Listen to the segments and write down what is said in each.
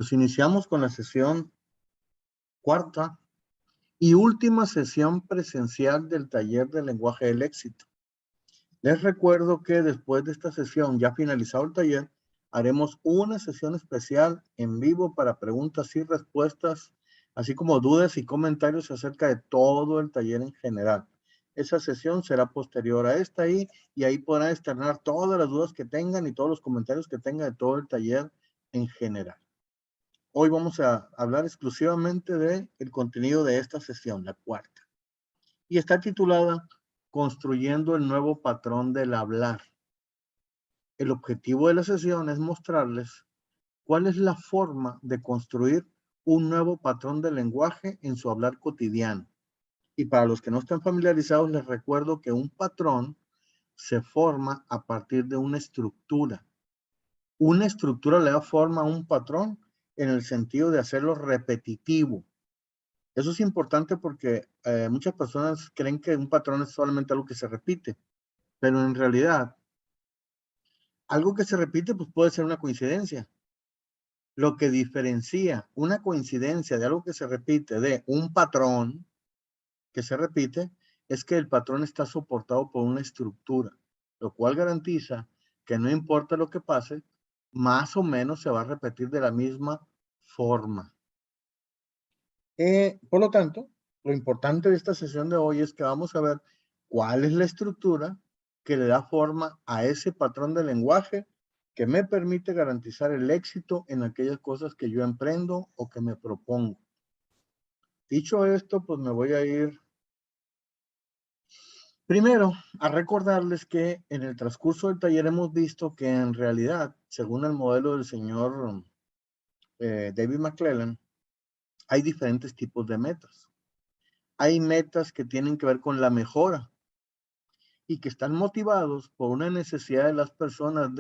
Pues iniciamos con la sesión cuarta y última sesión presencial del taller de lenguaje del éxito. Les recuerdo que después de esta sesión, ya finalizado el taller, haremos una sesión especial en vivo para preguntas y respuestas, así como dudas y comentarios acerca de todo el taller en general. Esa sesión será posterior a esta y ahí podrán externar todas las dudas que tengan y todos los comentarios que tengan de todo el taller en general. Hoy vamos a hablar exclusivamente del contenido de esta sesión, la cuarta. Y está titulada Construyendo el nuevo patrón del hablar. El objetivo de la sesión es mostrarles cuál es la forma de construir un nuevo patrón de lenguaje en su hablar cotidiano. Y para los que no están familiarizados, les recuerdo que un patrón se forma a partir de una estructura. Una estructura le da forma a un patrón en el sentido de hacerlo repetitivo. Eso es importante porque muchas personas creen que un patrón es solamente algo que se repite, pero en realidad, algo que se repite pues puede ser una coincidencia. Lo que diferencia una coincidencia de algo que se repite de un patrón que se repite es que el patrón está soportado por una estructura, lo cual garantiza que no importa lo que pase, más o menos se va a repetir de la misma forma. Por lo tanto, lo importante de esta sesión de hoy es que vamos a ver cuál es la estructura que le da forma a ese patrón de lenguaje que me permite garantizar el éxito en aquellas cosas que yo emprendo o que me propongo. Dicho esto, pues me voy a ir primero a recordarles que en el transcurso del taller hemos visto que en realidad, según el modelo del señor David McClellan, hay diferentes tipos de metas. Hay metas que tienen que ver con la mejora y que están motivados por una necesidad de las personas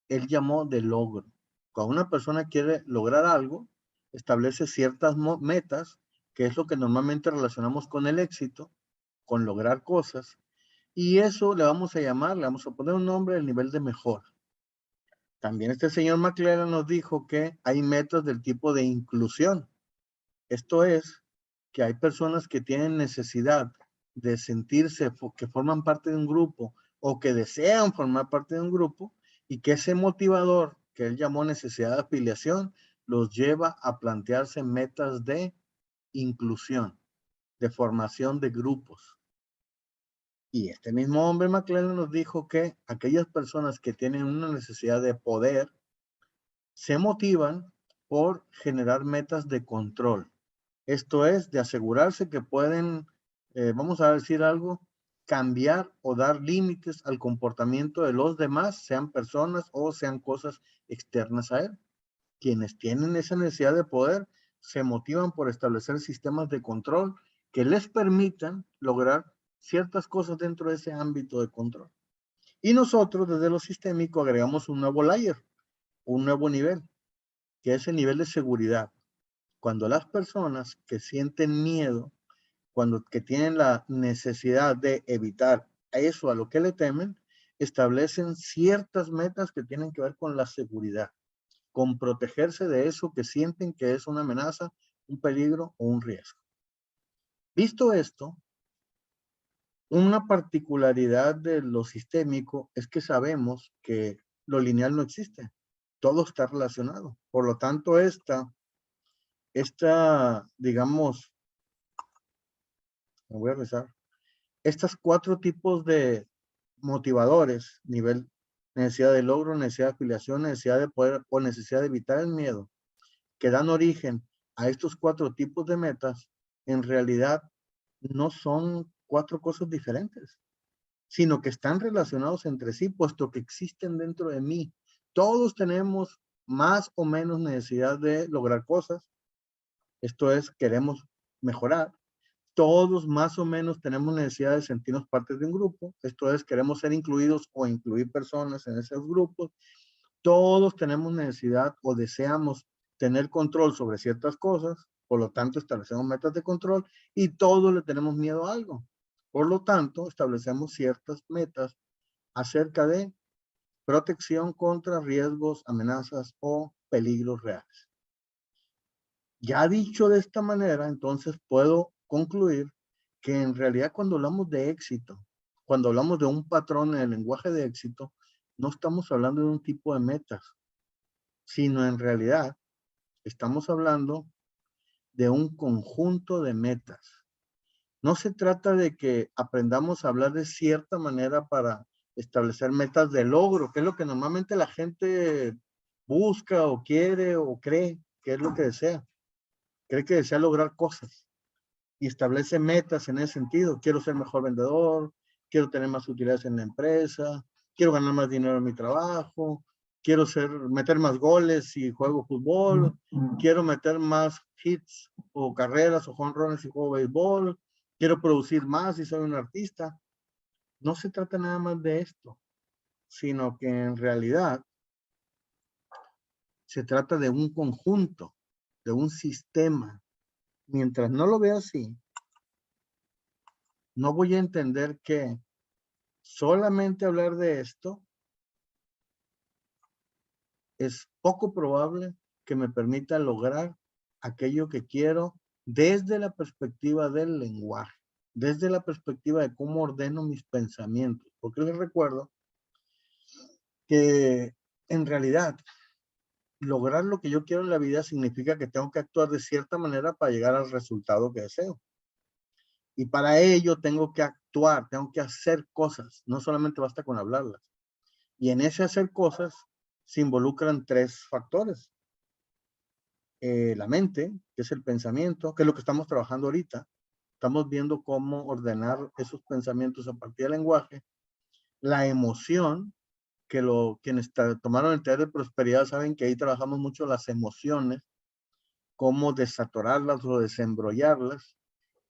él llamó de logro. Cuando una persona quiere lograr algo, establece ciertas metas, que es lo que normalmente relacionamos con el éxito, con lograr cosas, y eso le vamos a llamar, le vamos a poner un nombre, el nivel de mejora. También este señor McClellan nos dijo que hay metas del tipo de inclusión. Esto es, que hay personas que tienen necesidad de sentirse que forman parte de un grupo o que desean formar parte de un grupo y que ese motivador que él llamó necesidad de afiliación los lleva a plantearse metas de inclusión, de formación de grupos. Y este mismo hombre McClellan nos dijo que aquellas personas que tienen una necesidad de poder se motivan por generar metas de control. Esto es, de asegurarse que pueden, vamos a decir algo, cambiar o dar límites al comportamiento de los demás, sean personas o sean cosas externas a él. Quienes tienen esa necesidad de poder se motivan por establecer sistemas de control que les permitan lograr ciertas cosas dentro de ese ámbito de control. Y nosotros desde lo sistémico agregamos un nuevo layer, un nuevo nivel, que es el nivel de seguridad. Cuando las personas que sienten miedo, que tienen la necesidad de evitar eso a lo que le temen, establecen ciertas metas que tienen que ver con la seguridad, con protegerse de eso que sienten que es una amenaza, un peligro o un riesgo. Visto esto, una particularidad de lo sistémico es que sabemos que lo lineal no existe, todo está relacionado. Por lo tanto, digamos, me voy a rezar, estos cuatro tipos de motivadores, nivel, necesidad de logro, necesidad de afiliación, necesidad de poder o necesidad de evitar el miedo, que dan origen a estos cuatro tipos de metas, en realidad no son cuatro cosas diferentes, sino que están relacionados entre sí, puesto que existen dentro de mí. Todos tenemos más o menos necesidad de lograr cosas. Esto es, queremos mejorar. Todos más o menos tenemos necesidad de sentirnos parte de un grupo. Esto es, queremos ser incluidos o incluir personas en esos grupos. Todos tenemos necesidad o deseamos tener control sobre ciertas cosas. Por lo tanto, establecemos metas de control y todos le tenemos miedo a algo. Por lo tanto, establecemos ciertas metas acerca de protección contra riesgos, amenazas o peligros reales. Ya dicho de esta manera, entonces puedo concluir que en realidad cuando hablamos de éxito, cuando hablamos de un patrón en el lenguaje de éxito, no estamos hablando de un tipo de metas, sino en realidad estamos hablando de un conjunto de metas. No se trata de que aprendamos a hablar de cierta manera para establecer metas de logro, que es lo que normalmente la gente busca o quiere o cree que es lo que desea. Cree que desea lograr cosas y establece metas en ese sentido. Quiero ser mejor vendedor, quiero tener más utilidades en la empresa, quiero ganar más dinero en mi trabajo, quiero meter más goles si juego fútbol, quiero meter más hits o carreras o home runs si juego béisbol, quiero producir más si soy un artista. No se trata nada más de esto, sino que en realidad se trata de un conjunto, de un sistema. Mientras no lo vea así, no voy a entender que solamente hablar de esto es poco probable que me permita lograr aquello que quiero desde la perspectiva del lenguaje, desde la perspectiva de cómo ordeno mis pensamientos. Porque les recuerdo que en realidad lograr lo que yo quiero en la vida significa que tengo que actuar de cierta manera para llegar al resultado que deseo. Y para ello tengo que actuar, tengo que hacer cosas, no solamente basta con hablarlas. Y en ese hacer cosas se involucran tres factores. La mente, que es el pensamiento, que es lo que estamos trabajando ahorita. Estamos viendo cómo ordenar esos pensamientos a partir del lenguaje. La emoción, que quienes tomaron el taller de prosperidad saben que ahí trabajamos mucho las emociones, cómo desatorarlas o desembrollarlas.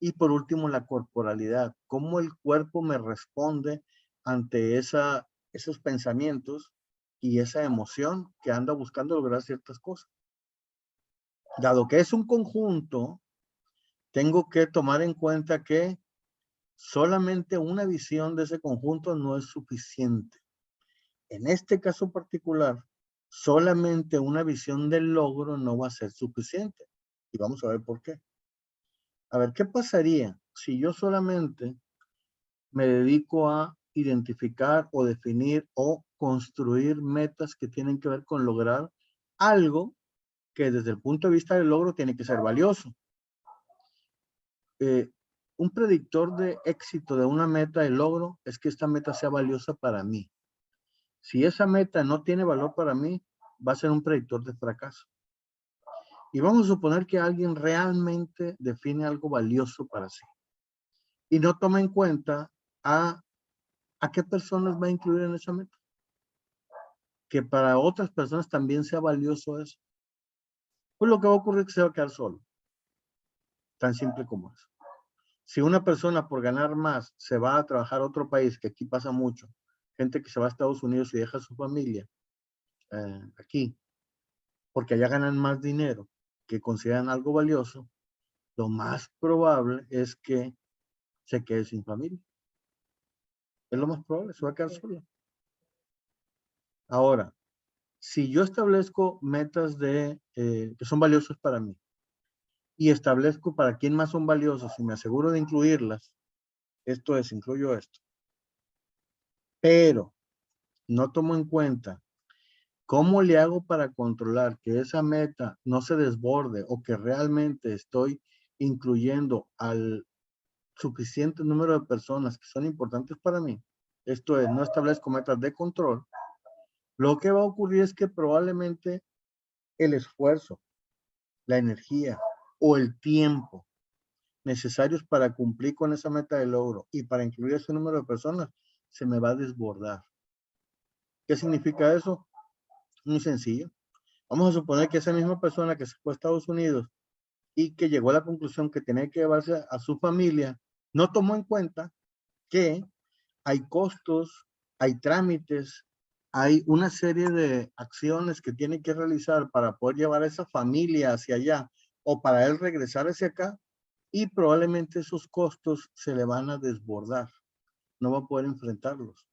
Y por último, la corporalidad, cómo el cuerpo me responde ante esos pensamientos y esa emoción que anda buscando lograr ciertas cosas. Dado que es un conjunto, tengo que tomar en cuenta que solamente una visión de ese conjunto no es suficiente. En este caso particular, solamente una visión del logro no va a ser suficiente. Y vamos a ver por qué. A ver, ¿qué pasaría si yo solamente me dedico a identificar o definir o construir metas que tienen que ver con lograr algo que desde el punto de vista del logro tiene que ser valioso? Un predictor de éxito de una meta de logro es que esta meta sea valiosa para mí. Si esa meta no tiene valor para mí, va a ser un predictor de fracaso. Y vamos a suponer que alguien realmente define algo valioso para sí y no toma en cuenta a qué personas va a incluir en esa meta. Que para otras personas también sea valioso eso. Pues lo que va a ocurrir es que se va a quedar solo. Tan simple como eso. Si una persona por ganar más se va a trabajar a otro país, que aquí pasa mucho, gente que se va a Estados Unidos y deja a su familia aquí, porque allá ganan más dinero, que consideran algo valioso, lo más probable es que se quede sin familia. Es lo más probable, se va a quedar solo. Ahora, si yo establezco metas que son valiosas para mí y establezco para quién más son valiosos y me aseguro de incluirlas, esto es, incluyo esto, pero no tomo en cuenta cómo le hago para controlar que esa meta no se desborde o que realmente estoy incluyendo al suficiente número de personas que son importantes para mí. Esto es, no establezco metas de control. Lo que va a ocurrir es que probablemente el esfuerzo, la energía o el tiempo necesarios para cumplir con esa meta de logro y para incluir ese número de personas se me va a desbordar. ¿Qué significa eso? Muy sencillo. Vamos a suponer que esa misma persona que se fue a Estados Unidos y que llegó a la conclusión que tenía que llevarse a su familia, no tomó en cuenta que hay costos, hay trámites, hay una serie de acciones que tiene que realizar para poder llevar a esa familia hacia allá o para él regresar hacia acá, y probablemente esos costos se le van a desbordar, no va a poder enfrentarlos.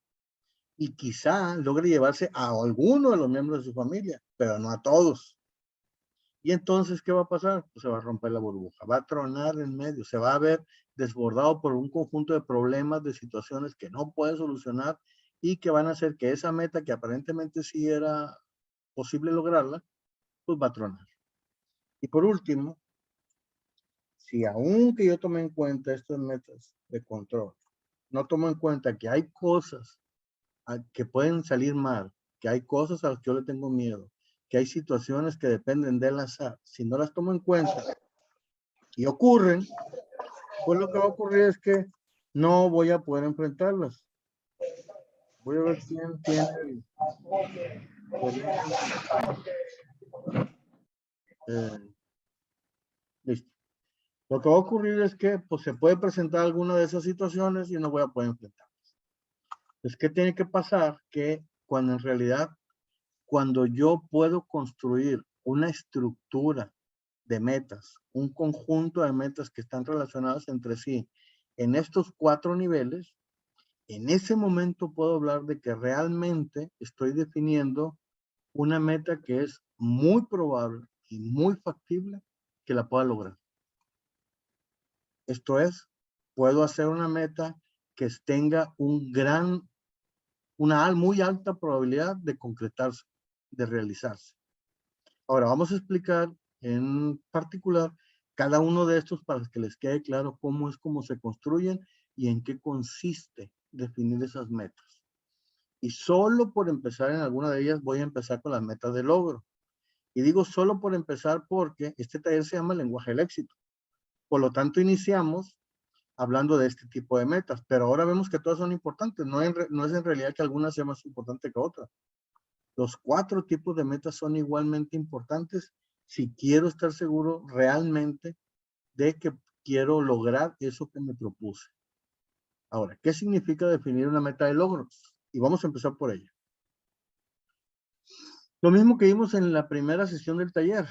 Y quizá logre llevarse a alguno de los miembros de su familia, pero no a todos. Y entonces, ¿qué va a pasar? Pues se va a romper la burbuja, va a tronar en medio, se va a ver desbordado por un conjunto de problemas, de situaciones que no puede solucionar y que van a hacer que esa meta que aparentemente sí era posible lograrla, pues va a tronar. Y por último, si aún que yo tome en cuenta estas metas de control, no tomo en cuenta que hay cosas que pueden salir mal, que hay cosas a las que yo le tengo miedo, que hay situaciones que dependen del azar, si no las tomo en cuenta y ocurren, pues lo que va a ocurrir es que no voy a poder enfrentarlas. Voy a ver quién tiene el teléfono. Listo. Lo que va a ocurrir es que pues, se puede presentar alguna de esas situaciones y no voy a poder enfrentar. Entonces, ¿qué tiene que pasar? Que cuando en realidad, cuando yo puedo construir una estructura de metas, un conjunto de metas que están relacionadas entre sí en estos 4 niveles, en ese momento puedo hablar de que realmente estoy definiendo una meta que es muy probable y muy factible que la pueda lograr. Esto es, puedo hacer una meta que tenga una muy alta probabilidad de concretarse, de realizarse. Ahora vamos a explicar en particular cada uno de estos para que les quede claro cómo se construyen y en qué consiste definir esas metas. Y solo por empezar en alguna de ellas voy a empezar con las metas de logro. Y digo solo por empezar porque este taller se llama Lenguaje del Éxito. Por lo tanto, iniciamos hablando de este tipo de metas, pero ahora vemos que todas son importantes. No es en realidad que alguna sea más importante que otra. Los 4 tipos de metas son igualmente importantes si quiero estar seguro realmente de que quiero lograr eso que me propuse. Ahora, ¿qué significa definir una meta de logros? Y vamos a empezar por ella. Lo mismo que vimos en la primera sesión del taller.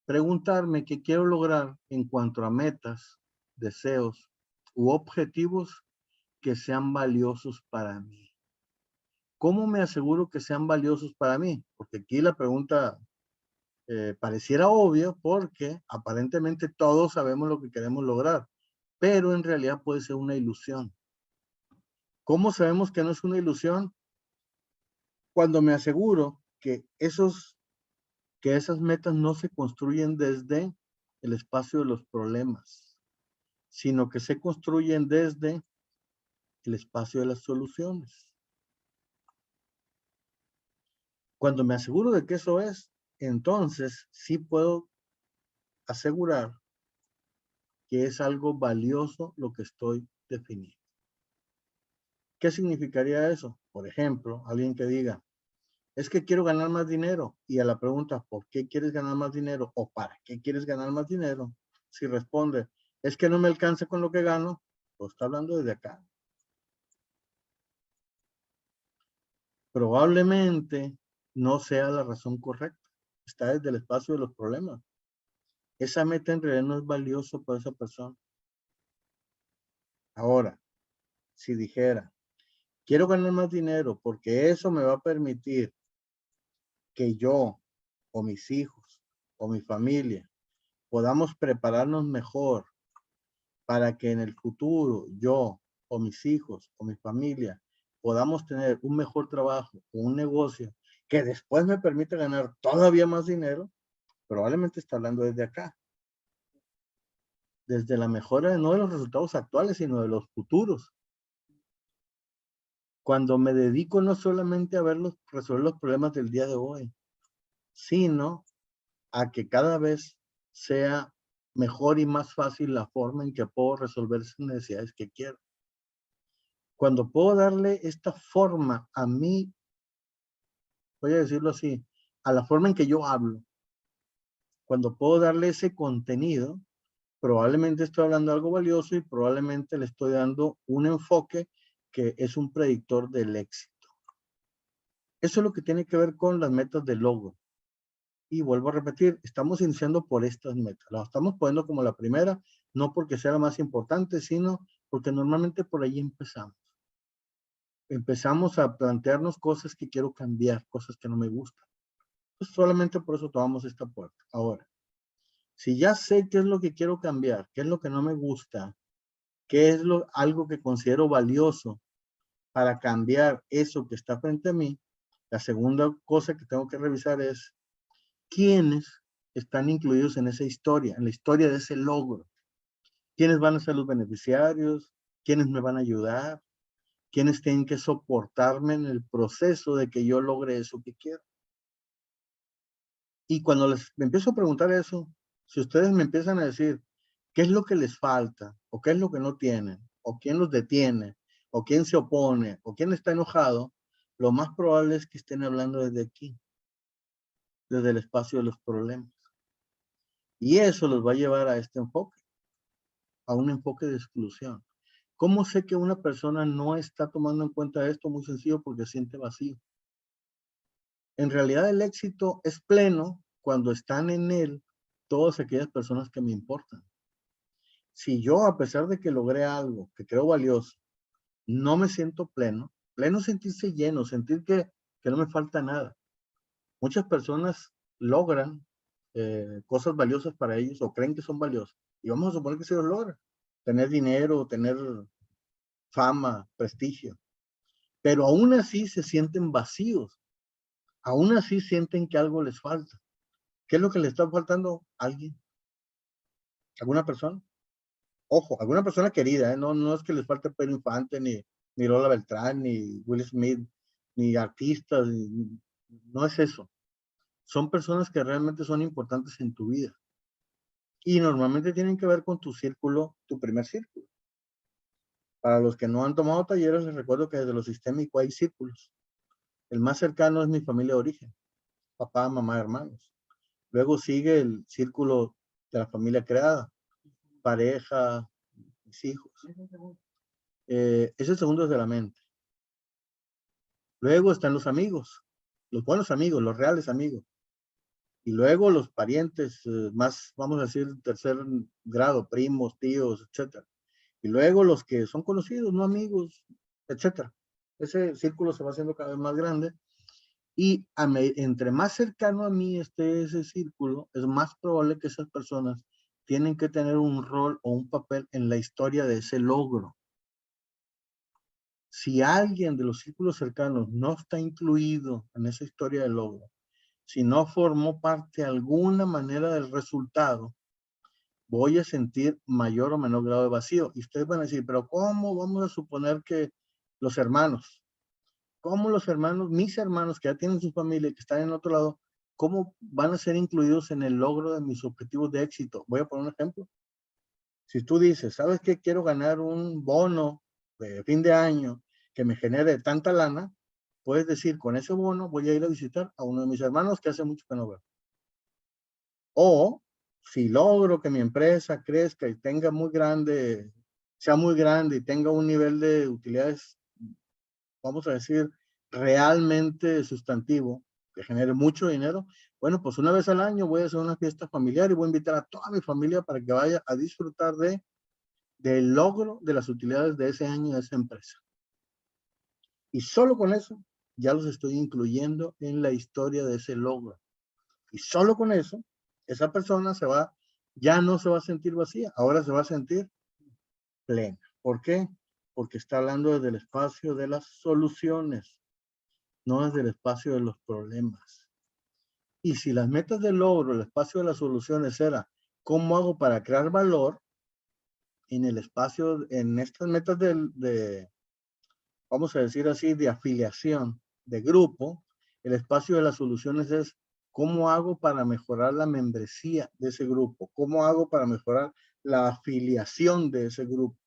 Preguntarme qué quiero lograr en cuanto a metas, deseos u objetivos que sean valiosos para mí. ¿Cómo me aseguro que sean valiosos para mí? Porque aquí la pregunta pareciera obvia porque aparentemente todos sabemos lo que queremos lograr, pero en realidad puede ser una ilusión. ¿Cómo sabemos que no es una ilusión? Cuando me aseguro que esas metas no se construyen desde el espacio de los problemas, sino que se construyen desde el espacio de las soluciones. Cuando me aseguro de que eso es, entonces sí puedo asegurar que es algo valioso lo que estoy definiendo. ¿Qué significaría eso? Por ejemplo, alguien que diga, es que quiero ganar más dinero. Y a la pregunta, ¿por qué quieres ganar más dinero? ¿O para qué quieres ganar más dinero? Si responde, es que no me alcanza con lo que gano, pues está hablando desde acá. Probablemente no sea la razón correcta. Está desde el espacio de los problemas. Esa meta en realidad no es valiosa para esa persona. Ahora, si dijera, quiero ganar más dinero porque eso me va a permitir que yo o mis hijos o mi familia podamos prepararnos mejor para que en el futuro yo o mis hijos o mi familia podamos tener un mejor trabajo o un negocio que después me permita ganar todavía más dinero, probablemente está hablando desde acá, desde la mejora no de los resultados actuales, sino de los futuros. Cuando me dedico no solamente a resolver los problemas del día de hoy, sino a que cada vez sea mejor y más fácil la forma en que puedo resolver esas necesidades que quiero. Cuando puedo darle esta forma a mí, voy a decirlo así, a la forma en que yo hablo, cuando puedo darle ese contenido, probablemente estoy hablando algo valioso y probablemente le estoy dando un enfoque que es un predictor del éxito. Eso es lo que tiene que ver con las metas de logro. Y vuelvo a repetir, estamos iniciando por estas metas. Las estamos poniendo como la primera, no porque sea la más importante, sino porque normalmente por ahí empezamos. Empezamos a plantearnos cosas que quiero cambiar, cosas que no me gustan. Pues solamente por eso tomamos esta puerta. Ahora, Si ya sé qué es lo que quiero cambiar, qué es lo que no me gusta, qué es algo que considero valioso para cambiar eso que está frente a mí, la segunda cosa que tengo que revisar es quiénes están incluidos en esa historia, en la historia de ese logro. ¿Quiénes van a ser los beneficiarios? ¿Quiénes me van a ayudar? ¿Quiénes tienen que soportarme en el proceso de que yo logre eso que quiero? Y cuando me empiezo a preguntar eso, si ustedes me empiezan a decir qué es lo que les falta, o qué es lo que no tienen, o quién los detiene, o quién se opone, o quién está enojado, lo más probable es que estén hablando desde aquí, desde el espacio de los problemas. Y eso los va a llevar a este enfoque, a un enfoque de exclusión. ¿Cómo sé que una persona no está tomando en cuenta esto? Muy sencillo, porque siente vacío. En realidad el éxito es pleno cuando están en él todas aquellas personas que me importan. Si yo, a pesar de que logré algo que creo valioso, no me siento pleno, pleno sentirse lleno, sentir que no me falta nada. Muchas personas logran cosas valiosas para ellos o creen que son valiosas. Y vamos a suponer que se los logra. Tener dinero, tener fama, prestigio. Pero aún así se sienten vacíos. Aún así sienten que algo les falta. ¿Qué es lo que le está faltando? ¿Alguien? ¿Alguna persona? Ojo, alguna persona querida, ¿eh? No es que les falte Pedro Infante, ni Lola Beltrán, ni Will Smith, ni artistas, no es eso. Son personas que realmente son importantes en tu vida. Y normalmente tienen que ver con tu círculo, tu primer círculo. Para los que no han tomado talleres, les recuerdo que desde lo sistémico hay círculos. El más cercano es mi familia de origen, papá, mamá, hermanos. Luego sigue el círculo de la familia creada, pareja, mis hijos. Es el segundo de la mente. Luego están los amigos, los buenos amigos, los reales amigos. Y luego los parientes más, vamos a decir, tercer grado, primos, tíos, etcétera. Y luego los que son conocidos, no amigos, etcétera. Ese círculo se va haciendo cada vez más grande. Y entre más cercano a mí esté ese círculo, es más probable que esas personas tienen que tener un rol o un papel en la historia de ese logro. Si alguien de los círculos cercanos no está incluido en esa historia del logro, si no formó parte de alguna manera del resultado, voy a sentir mayor o menor grado de vacío. Y ustedes van a decir, pero ¿cómo vamos a suponer que los hermanos, cómo los hermanos, mis hermanos que ya tienen su familia, que están en otro lado, cómo van a ser incluidos en el logro de mis objetivos de éxito? Voy a poner un ejemplo. Si tú dices, ¿sabes qué? Quiero ganar un bono de fin de año que me genere tanta lana, puedes decir, con ese bono voy a ir a visitar a uno de mis hermanos que hace mucho que no veo. O si logro que mi empresa crezca y tenga muy grande, sea muy grande y tenga un nivel de utilidades, vamos a decir, realmente sustantivo, que genere mucho dinero, bueno, pues una vez al año voy a hacer una fiesta familiar y voy a invitar a toda mi familia para que vaya a disfrutar del logro de las utilidades de ese año de esa empresa. Y solo con eso ya los estoy incluyendo en la historia de ese logro. Y solo con eso, esa persona ya no se va a sentir vacía, ahora se va a sentir plena. ¿Por qué? Porque está hablando desde el espacio de las soluciones, no desde el espacio de los problemas. Y si las metas del logro, el espacio de las soluciones era cómo hago para crear valor en el espacio, en estas metas vamos a decir así, de afiliación, de grupo, el espacio de las soluciones es cómo hago para mejorar la membresía de ese grupo, cómo hago para mejorar la afiliación de ese grupo.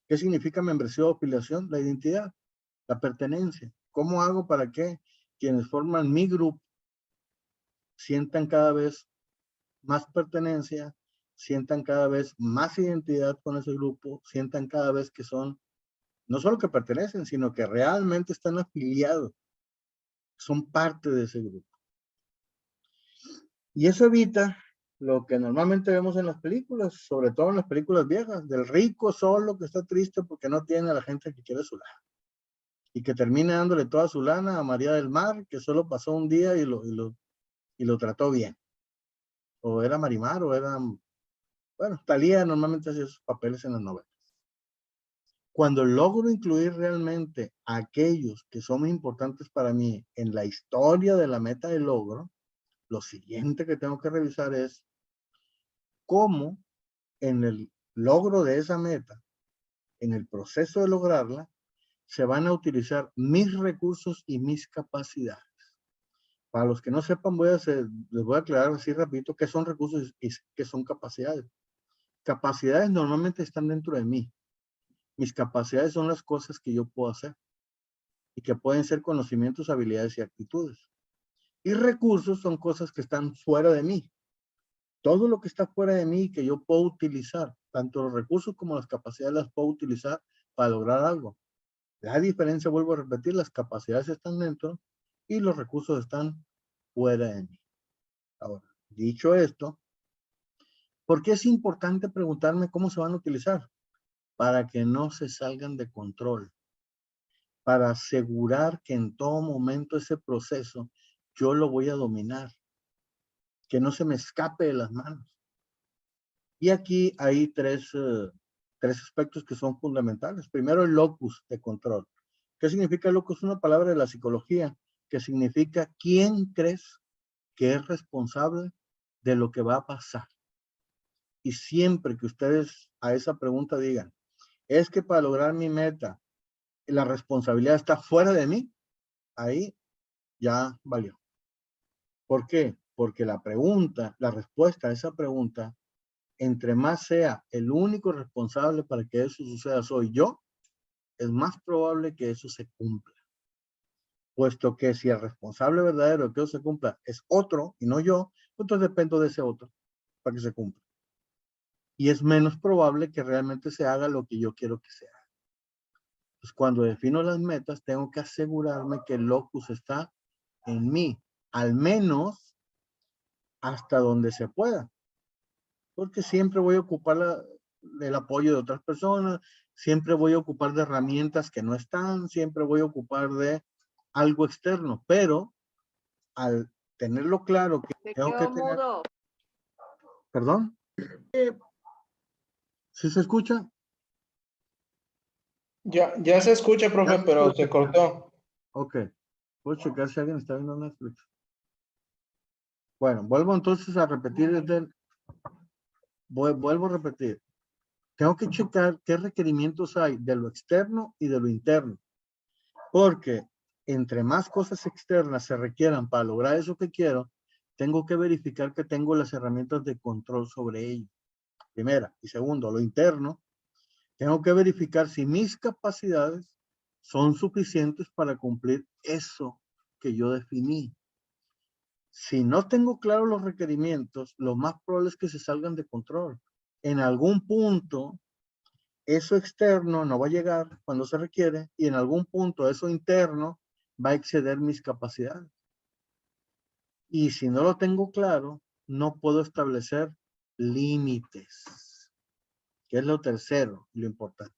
¿Qué significa membresía o afiliación? La identidad, la pertenencia. ¿Cómo hago para que quienes forman mi grupo sientan cada vez más pertenencia, sientan cada vez más identidad con ese grupo, sientan cada vez que son, no solo que pertenecen, sino que realmente están afiliados, son parte de ese grupo? Y eso evita lo que normalmente vemos en las películas, sobre todo en las películas viejas, del rico solo que está triste porque no tiene a la gente que quiere su lana. Y que termina dándole toda su lana a María del Mar, que solo pasó un día y lo trató bien. o era Marimar, o era, bueno, Thalía normalmente hacía esos papeles en las novelas. Cuando logro incluir realmente a aquellos que son muy importantes para mí en la historia de la meta de logro, lo siguiente que tengo que revisar es cómo en el logro de esa meta, en el proceso de lograrla, se van a utilizar mis recursos y mis capacidades. Para los que no sepan, les voy a aclarar así rapidito qué son recursos y qué son capacidades. Capacidades normalmente están dentro de mí. Mis capacidades son las cosas que yo puedo hacer y que pueden ser conocimientos, habilidades y actitudes. Y recursos son cosas que están fuera de mí. Todo lo que está fuera de mí que yo puedo utilizar, tanto los recursos como las capacidades las puedo utilizar para lograr algo. La diferencia, vuelvo a repetir, las capacidades están dentro y los recursos están fuera de mí. Ahora, dicho esto, ¿por qué es importante preguntarme cómo se van a utilizar? Para que no se salgan de control, para asegurar que en todo momento ese proceso yo lo voy a dominar, que no se me escape de las manos. Y aquí hay tres aspectos que son fundamentales. Primero, el locus de control. ¿Qué significa locus? Una palabra de la psicología que significa quién crees que es responsable de lo que va a pasar. Y siempre que ustedes a esa pregunta digan, es que para lograr mi meta, la responsabilidad está fuera de mí, ahí ya valió. ¿Por qué? Porque la respuesta a esa pregunta, entre más sea el único responsable para que eso suceda soy yo, es más probable que eso se cumpla. Puesto que si el responsable verdadero de que eso se cumpla es otro y no yo, entonces dependo de ese otro para que se cumpla. Y es menos probable que realmente se haga lo que yo quiero que se haga. Pues cuando defino las metas, tengo que asegurarme que el locus está en mí, al menos hasta donde se pueda. Porque siempre voy a ocupar el apoyo de otras personas, siempre voy a ocupar de herramientas que no están, siempre voy a ocupar de algo externo, pero al tenerlo claro que tengo que tener... Mudo. ¿Perdón? ¿Sí se escucha? Ya se escucha, profe, pero se cortó. Ok. Puedo checar si alguien está viendo Netflix. Bueno, vuelvo entonces a repetir vuelvo a repetir. Tengo que checar qué requerimientos hay de lo externo y de lo interno. Porque entre más cosas externas se requieran para lograr eso que quiero, tengo que verificar que tengo las herramientas de control sobre ello. Primera. Y segundo, lo interno. Tengo que verificar si mis capacidades son suficientes para cumplir eso que yo definí. Si no tengo claro los requerimientos, lo más probable es que se salgan de control. En algún punto, eso externo no va a llegar cuando se requiere y en algún punto eso interno va a exceder mis capacidades. Y si no lo tengo claro, no puedo establecer límites, que es lo tercero, lo importante.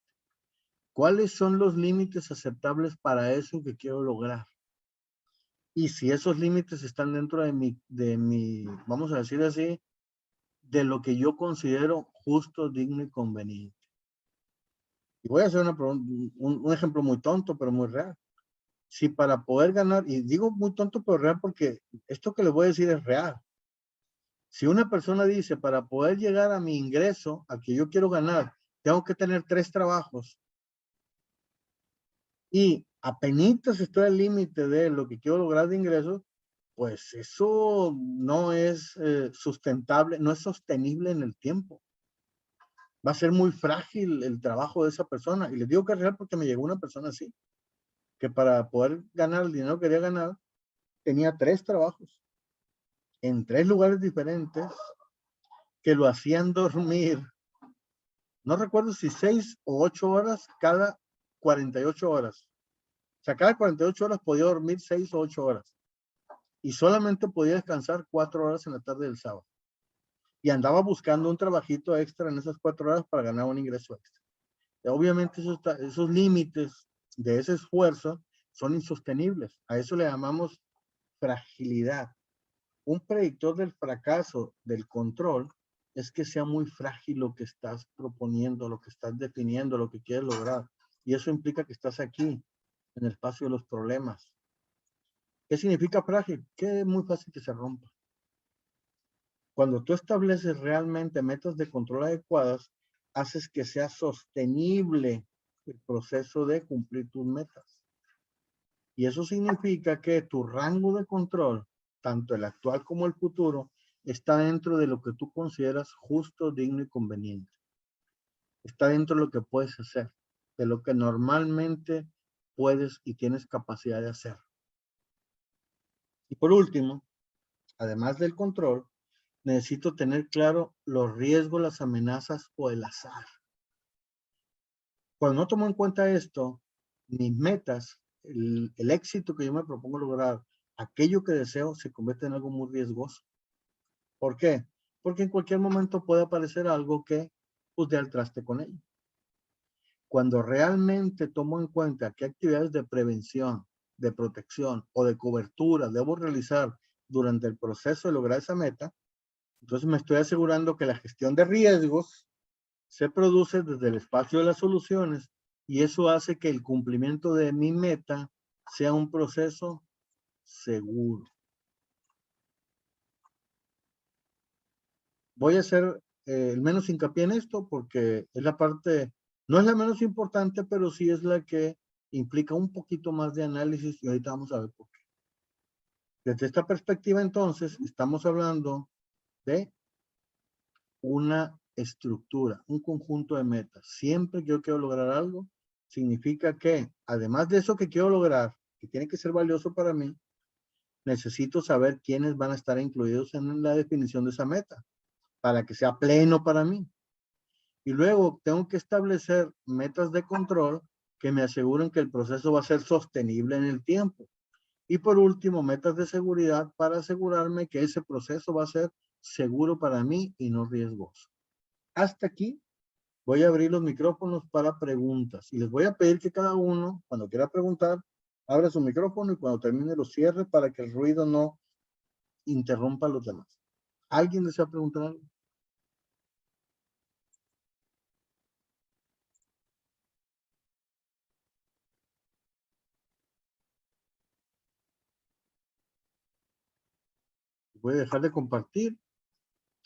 ¿Cuáles son los límites aceptables para eso que quiero lograr? Y si esos límites están dentro de mi, vamos a decir así, de lo que yo considero justo, digno y conveniente. Y voy a hacer un ejemplo muy tonto, pero muy real. Si para poder ganar, y digo muy tonto, pero real, porque esto que les voy a decir es real. Si una persona dice, para poder llegar a mi ingreso, a que yo quiero ganar, tengo que tener 3 trabajos, y apenitas estoy al límite de lo que quiero lograr de ingresos, pues eso no es sustentable, no es sostenible en el tiempo. Va a ser muy frágil el trabajo de esa persona. Y les digo que es real porque me llegó una persona así, que para poder ganar el dinero que quería ganar, tenía 3 trabajos en 3 lugares diferentes que lo hacían dormir. No recuerdo si 6 o 8 horas cada 48 horas. O sea, cada 48 horas podía dormir 6 o 8 horas. Y solamente podía descansar 4 horas en la tarde del sábado. Y andaba buscando un trabajito extra en esas 4 horas para ganar un ingreso extra. Y obviamente esos límites de ese esfuerzo son insostenibles. A eso le llamamos fragilidad. Un predictor del fracaso del control es que sea muy frágil lo que estás proponiendo, lo que estás definiendo, lo que quieres lograr. Y eso implica que estás aquí, en el espacio de los problemas. ¿Qué significa frágil? Que es muy fácil que se rompa. Cuando tú estableces realmente metas de control adecuadas, haces que sea sostenible el proceso de cumplir tus metas. Y eso significa que tu rango de control, tanto el actual como el futuro, está dentro de lo que tú consideras justo, digno y conveniente. Está dentro de lo que puedes hacer, de lo que normalmente puedes y tienes capacidad de hacer. Y por último, además del control, necesito tener claro los riesgos, las amenazas o el azar. Cuando no tomo en cuenta esto, mis metas, el éxito que yo me propongo lograr, aquello que deseo, se convierte en algo muy riesgoso. ¿Por qué? Porque en cualquier momento puede aparecer algo que pues dé al traste con ello. Cuando realmente tomo en cuenta qué actividades de prevención, de protección o de cobertura debo realizar durante el proceso de lograr esa meta, entonces me estoy asegurando que la gestión de riesgos se produce desde el espacio de las soluciones y eso hace que el cumplimiento de mi meta sea un proceso seguro. Voy a hacer el menos hincapié en esto porque es la parte, no es la menos importante, pero sí es la que implica un poquito más de análisis y ahorita vamos a ver por qué. Desde esta perspectiva, entonces, estamos hablando de una estructura, un conjunto de metas. Siempre que yo quiero lograr algo, significa que, además de eso que quiero lograr, que tiene que ser valioso para mí, necesito saber quiénes van a estar incluidos en la definición de esa meta, para que sea pleno para mí. Y luego tengo que establecer metas de control que me aseguren que el proceso va a ser sostenible en el tiempo. Y por último, metas de seguridad para asegurarme que ese proceso va a ser seguro para mí y no riesgoso. Hasta aquí voy a abrir los micrófonos para preguntas y les voy a pedir que cada uno, cuando quiera preguntar, abra su micrófono y cuando termine lo cierre para que el ruido no interrumpa a los demás. ¿Alguien desea preguntar algo? Voy a dejar de compartir.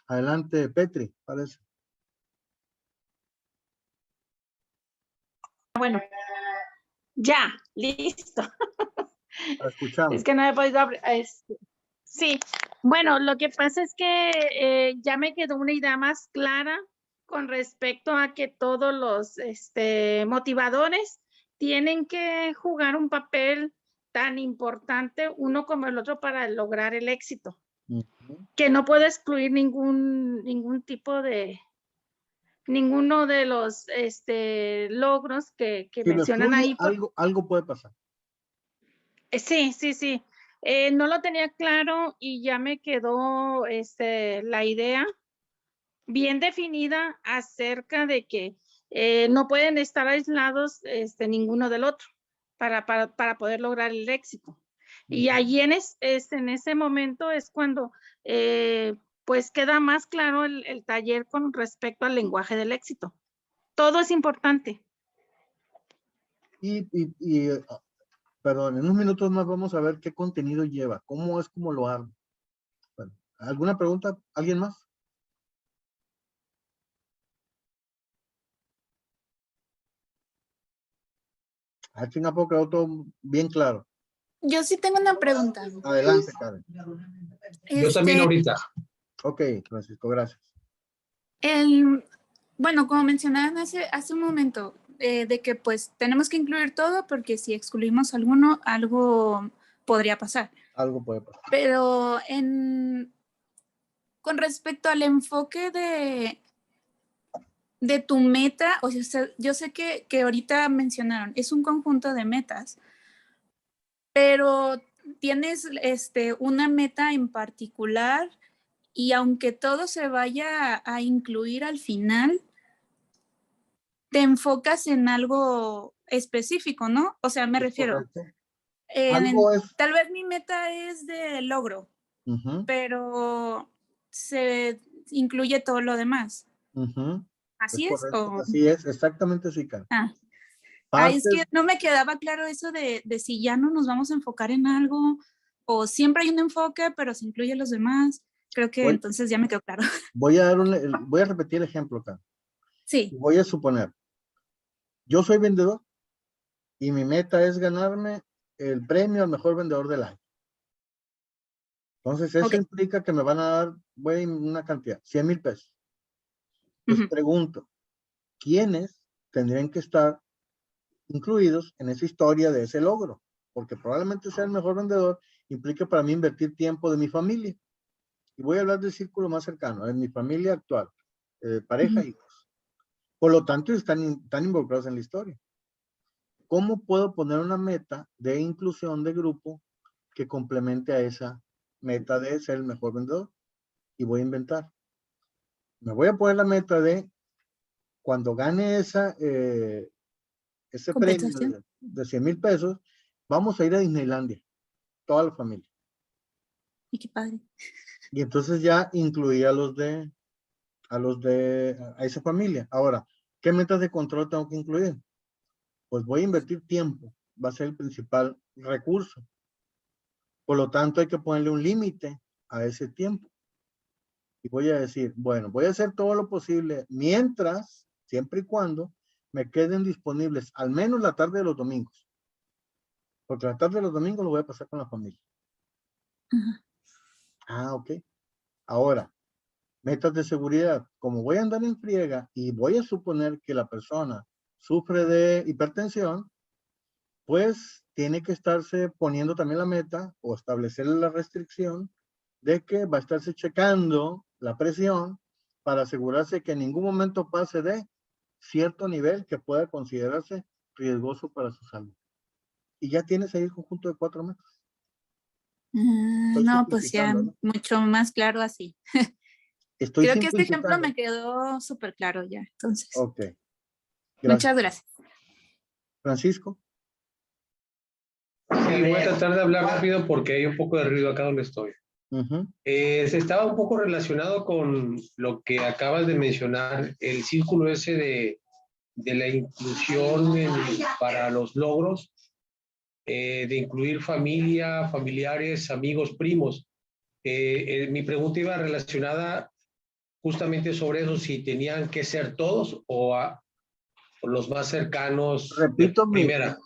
Adelante, Petri, parece. Bueno, ya, listo. La escuchamos. Es que no he podido abrir. Sí, bueno, lo que pasa es que ya me quedó una idea más clara con respecto a que todos los motivadores tienen que jugar un papel tan importante uno como el otro para lograr el éxito. Que no puedo excluir ningún tipo de, ninguno de los logros que mencionan ahí. Algo puede pasar. Sí, sí, sí. No lo tenía claro y ya me quedó la idea bien definida acerca de que no pueden estar aislados ninguno del otro para poder lograr el éxito. Y allí en ese momento es cuando pues queda más claro el taller con respecto al lenguaje del éxito. Todo es importante. Perdón, en unos minutos más vamos a ver qué contenido lleva, cómo es, cómo lo arma. Bueno, ¿alguna pregunta? ¿Alguien más? Al fin y al cabo quedó todo bien claro. Yo sí tengo una pregunta. Adelante, Karen. Yo también ahorita. Ok, Francisco, gracias. Bueno, como mencionaban hace un momento, de que pues tenemos que incluir todo porque si excluimos alguno, algo podría pasar. Algo puede pasar. Pero con respecto al enfoque de tu meta, o sea, yo sé que ahorita mencionaron, es un conjunto de metas, pero tienes una meta en particular y aunque todo se vaya a incluir al final, te enfocas en algo específico, ¿no? O sea, me refiero, Algo es... tal vez mi meta es de logro, pero se incluye todo lo demás. ¿Así es? Correcto, así es, exactamente así, Karen. Es que no me quedaba claro eso de si ya no nos vamos a enfocar en algo o siempre hay un enfoque, pero se incluye los demás. Creo que entonces ya me quedó claro. Voy a repetir el ejemplo acá. Sí. Voy a suponer, yo soy vendedor y mi meta es ganarme el premio al mejor vendedor del año. Entonces eso implica que me van a dar una cantidad, 100,000 pesos. Les pregunto, ¿quiénes tendrían que estar incluidos en esa historia de ese logro? Porque probablemente ser el mejor vendedor implica para mí invertir tiempo de mi familia. Y voy a hablar del círculo más cercano, en mi familia actual, pareja, hijos. Por lo tanto, están involucrados en la historia. ¿Cómo puedo poner una meta de inclusión de grupo que complemente a esa meta de ser el mejor vendedor? Y voy a inventar. Me voy a poner la meta de cuando gane ese premio de 100,000 pesos, vamos a ir a Disneylandia, toda la familia. Y qué padre. Y entonces ya incluí a esa familia. Ahora, ¿qué metas de control tengo que incluir? Pues voy a invertir tiempo, va a ser el principal recurso. Por lo tanto, hay que ponerle un límite a ese tiempo. Y voy a decir, bueno, voy a hacer todo lo posible mientras, siempre y cuando, me queden disponibles al menos la tarde de los domingos. Porque la tarde de los domingos lo voy a pasar con la familia. Ok. Ahora, metas de seguridad. Como voy a andar en friega y voy a suponer que la persona sufre de hipertensión, pues tiene que estarse poniendo también la meta o establecer la restricción de que va a estarse checando la presión para asegurarse que en ningún momento pase de cierto nivel que pueda considerarse riesgoso para su salud. Y ya tienes ahí el conjunto de 4 metas. No, pues ya mucho más claro así. Creo que este ejemplo me quedó súper claro ya, entonces. Ok. Muchas gracias. Francisco. Sí, voy a tratar de hablar rápido porque hay un poco de ruido acá donde estoy. Se estaba un poco relacionado con lo que acabas de mencionar, el círculo ese de la inclusión para los logros, de incluir familia, familiares, amigos, primos. Mi pregunta iba relacionada justamente sobre eso, si tenían que ser todos o los más cercanos. Repito primera.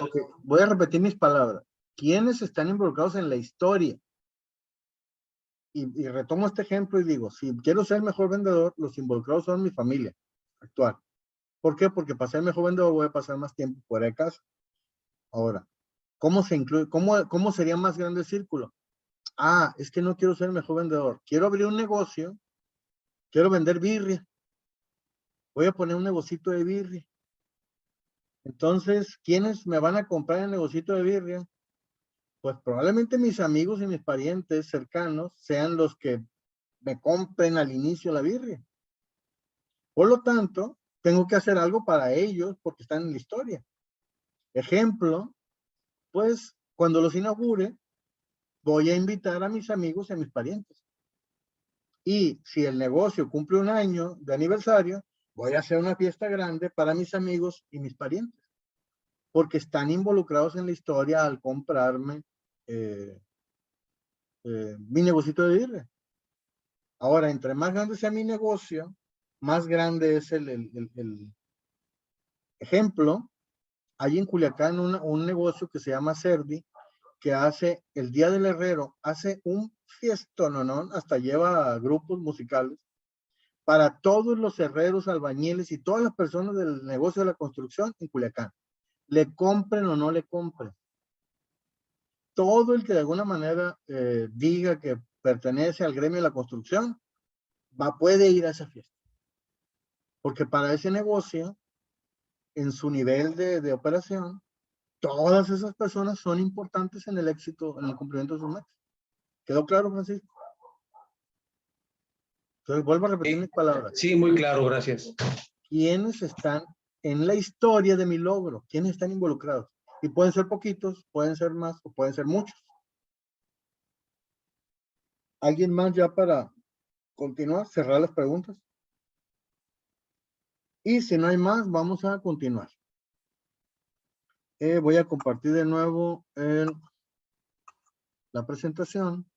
Okay. Voy a repetir mis palabras. ¿Quiénes están involucrados en la historia? Y retomo este ejemplo y digo, si quiero ser el mejor vendedor, los involucrados son mi familia actual. ¿Por qué? Porque para ser el mejor vendedor voy a pasar más tiempo fuera de casa. Ahora, ¿cómo se incluye? ¿Cómo sería más grande el círculo? Es que no quiero ser el mejor vendedor. Quiero abrir un negocio, quiero vender birria. Voy a poner un negocito de birria. Entonces, ¿quiénes me van a comprar el negocito de birria? Pues probablemente mis amigos y mis parientes cercanos sean los que me compren al inicio la birria. Por lo tanto, tengo que hacer algo para ellos porque están en la historia. Ejemplo, pues cuando los inaugure, voy a invitar a mis amigos y a mis parientes. Y si el negocio cumple 1 año de aniversario, voy a hacer una fiesta grande para mis amigos y mis parientes. Porque están involucrados en la historia al comprarme mi negocito de birria. Ahora, entre más grande sea mi negocio, más grande es el ejemplo. Hay en Culiacán un negocio que se llama Cerdi, que hace el Día del Herrero, hace un fiestononón, hasta lleva grupos musicales para todos los herreros, albañiles y todas las personas del negocio de la construcción en Culiacán. Le compren o no le compren. Todo el que de alguna manera diga que pertenece al gremio de la construcción, puede ir a esa fiesta. Porque para ese negocio, en su nivel de operación, todas esas personas son importantes en el éxito, en el cumplimiento de sus metas. ¿Quedó claro, Francisco? Entonces, vuelvo a repetir mis palabras. Sí, muy claro, gracias. ¿Quiénes están en la historia de mi logro? ¿Quiénes están involucrados? Y pueden ser poquitos, pueden ser más o pueden ser muchos. ¿Alguien más ya para continuar, cerrar las preguntas? Y si no hay más, vamos a continuar. Voy a compartir de nuevo la presentación.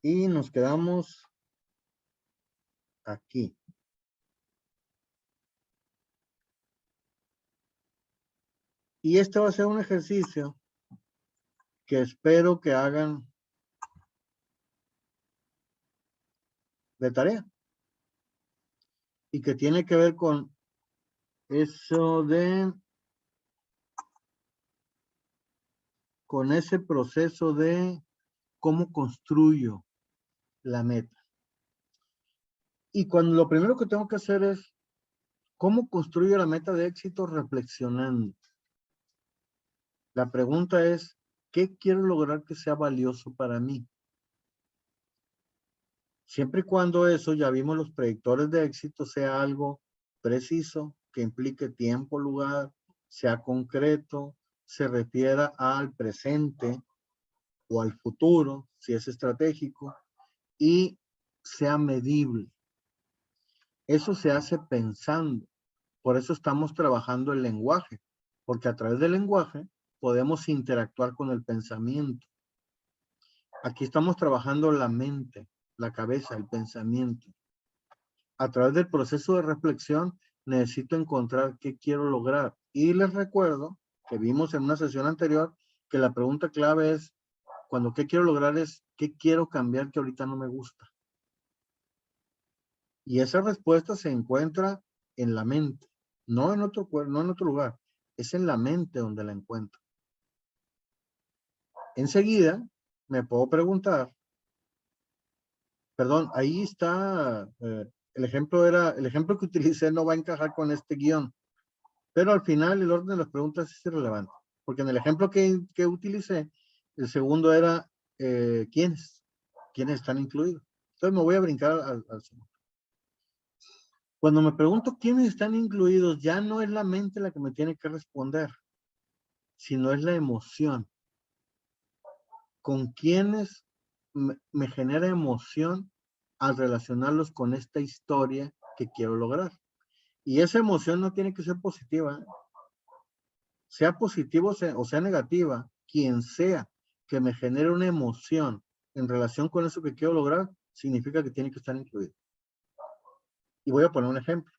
Y nos quedamos aquí. Y este va a ser un ejercicio que espero que hagan de tarea. Y que tiene que ver con eso con ese proceso de cómo construyo la meta. Y cuando lo primero que tengo que hacer es cómo construyo la meta de éxito reflexionando. La pregunta es, ¿qué quiero lograr que sea valioso para mí? Siempre y cuando eso, ya vimos los predictores de éxito, sea algo preciso, que implique tiempo, lugar, sea concreto, se refiera al presente o al futuro, si es estratégico, y sea medible. Eso se hace pensando. Por eso estamos trabajando el lenguaje, porque a través del lenguaje podemos interactuar con el pensamiento. Aquí estamos trabajando la mente, la cabeza, el pensamiento. A través del proceso de reflexión necesito encontrar qué quiero lograr. Y les recuerdo que vimos en una sesión anterior que la pregunta clave es, cuando qué quiero lograr es, ¿qué quiero cambiar que ahorita no me gusta? Y esa respuesta se encuentra en la mente, no en otro lugar. Es en la mente donde la encuentro. Enseguida me puedo preguntar, perdón, ahí está, el ejemplo que utilicé no va a encajar con este guión, pero al final el orden de las preguntas es irrelevante, porque en el ejemplo que utilicé, el segundo era ¿quiénes están incluidos? Entonces me voy a brincar al segundo. Cuando me pregunto quiénes están incluidos, ya no es la mente la que me tiene que responder, sino es la emoción. ¿Con quiénes me genera emoción al relacionarlos con esta historia que quiero lograr? Y esa emoción no tiene que ser positiva, ¿eh? Sea positiva o sea negativa, quien sea que me genere una emoción en relación con eso que quiero lograr, significa que tiene que estar incluido. Y voy a poner un ejemplo.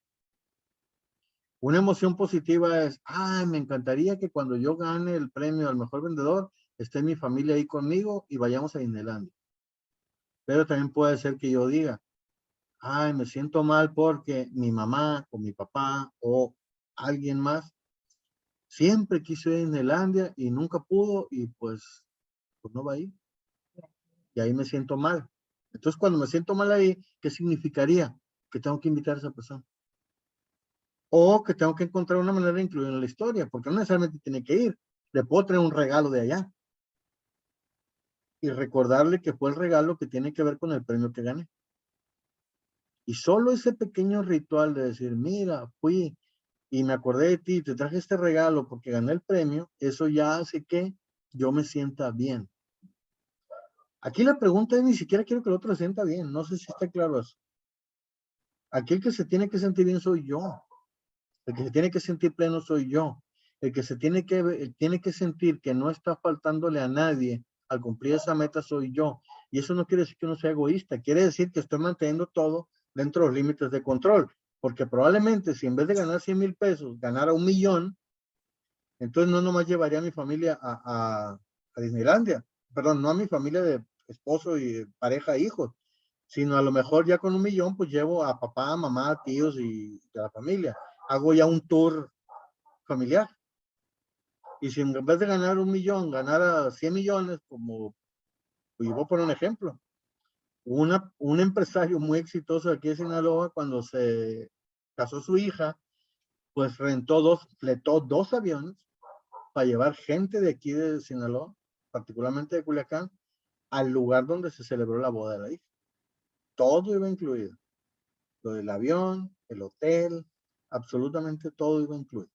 Una emoción positiva es, me encantaría que cuando yo gane el premio al mejor vendedor, esté mi familia ahí conmigo y vayamos a Disneylandia. Pero también puede ser que yo diga, me siento mal porque mi mamá o mi papá o alguien más siempre quiso ir a Disneylandia y nunca pudo y pues no va a ir. Y ahí me siento mal. Entonces, cuando me siento mal ahí, ¿qué significaría? Que tengo que invitar a esa persona. O que tengo que encontrar una manera de incluir en la historia, porque no necesariamente tiene que ir. Le puedo traer un regalo de allá. Y recordarle que fue el regalo que tiene que ver con el premio que gané. Y solo ese pequeño ritual de decir, mira, fui y me acordé de ti, te traje este regalo porque gané el premio, eso ya hace que yo me sienta bien. Aquí la pregunta es, ni siquiera quiero que el otro se sienta bien, no sé si está claro eso. Aquí el que se tiene que sentir bien soy yo. El que se tiene que sentir pleno soy yo. El que se tiene que sentir que no está faltándole a nadie al cumplir esa meta soy yo. Y eso no quiere decir que uno sea egoísta, quiere decir que estoy manteniendo todo dentro de los límites de control. Porque probablemente si en vez de ganar 100,000 pesos, ganara 1,000,000, entonces no nomás llevaría a mi familia a Disneylandia. Perdón, no a mi familia de esposo y pareja e hijos, sino a lo mejor ya con 1,000,000, pues llevo a papá, mamá, tíos y a la familia. Hago ya un tour familiar. Y si en vez de ganar 1,000,000, ganara 100 millones, como, pues voy a poner un ejemplo. Un empresario muy exitoso aquí de Sinaloa, cuando se casó su hija, pues fletó dos aviones para llevar gente de aquí de Sinaloa, particularmente de Culiacán, al lugar donde se celebró la boda de la hija. Todo iba incluido. Lo del avión, el hotel, absolutamente todo iba incluido.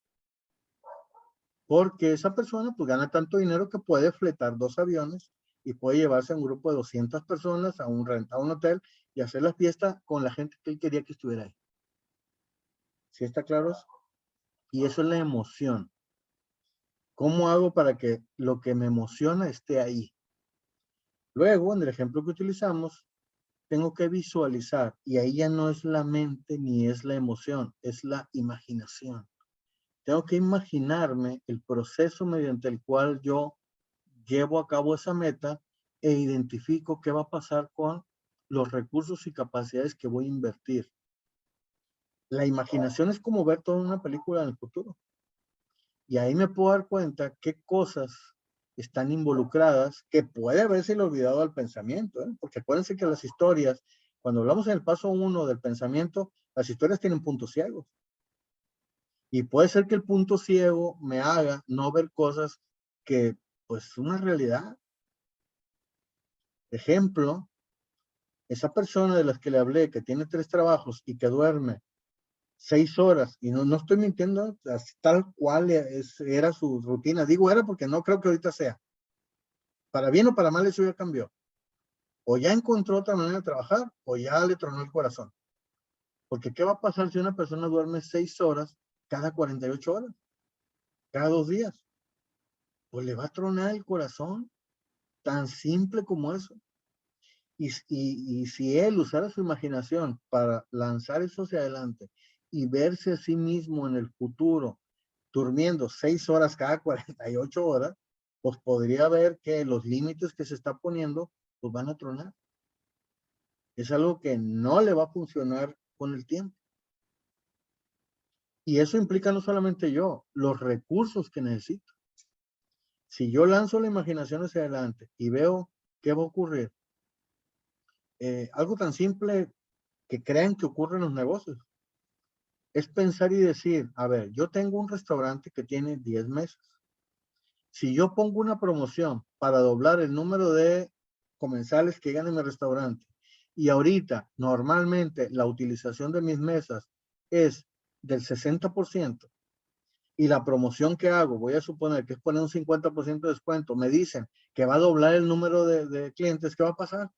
porque esa persona pues gana tanto dinero que puede fletar 2 aviones y puede llevarse a un grupo de 200 personas a un hotel y hacer la fiesta con la gente que él quería que estuviera ahí. ¿Sí está claro eso? Y eso es la emoción. ¿Cómo hago para que lo que me emociona esté ahí? Luego, en el ejemplo que utilizamos, tengo que visualizar, y ahí ya no es la mente ni es la emoción, es la imaginación. Tengo que imaginarme el proceso mediante el cual yo llevo a cabo esa meta e identifico qué va a pasar con los recursos y capacidades que voy a invertir. La imaginación es como ver toda una película en el futuro. Y ahí me puedo dar cuenta qué cosas están involucradas que puede haberse olvidado al pensamiento, ¿eh? Porque acuérdense que las historias, cuando hablamos en el paso 1 del pensamiento, las historias tienen puntos ciegos. Y puede ser que el punto ciego me haga no ver cosas que, pues, una realidad. Ejemplo, esa persona de las que le hablé, que tiene 3 trabajos y que duerme 6 horas, y no estoy mintiendo, tal cual era su rutina. Digo era porque no creo que ahorita sea. Para bien o para mal eso ya cambió. O ya encontró otra manera de trabajar, o ya le tronó el corazón. Porque ¿qué va a pasar si una persona duerme 6 horas cada 48 horas? Cada 2 días. Pues le va a tronar el corazón. Tan simple como eso. Y si él usara su imaginación para lanzar eso hacia adelante y verse a sí mismo en el futuro durmiendo 6 horas cada 48 horas, pues podría ver que los límites que se está poniendo pues van a tronar. Es algo que no le va a funcionar con el tiempo. Y eso implica no solamente yo, los recursos que necesito. Si yo lanzo la imaginación hacia adelante y veo qué va a ocurrir, algo tan simple que crean que ocurre en los negocios, es pensar y decir, a ver, yo tengo un restaurante que tiene 10 mesas. Si yo pongo una promoción para doblar el número de comensales que llegan en mi restaurante, y ahorita normalmente la utilización de mis mesas es del 60%, y la promoción que hago, voy a suponer que es poner un 50% de descuento, me dicen que va a doblar el número de clientes, ¿qué va a pasar?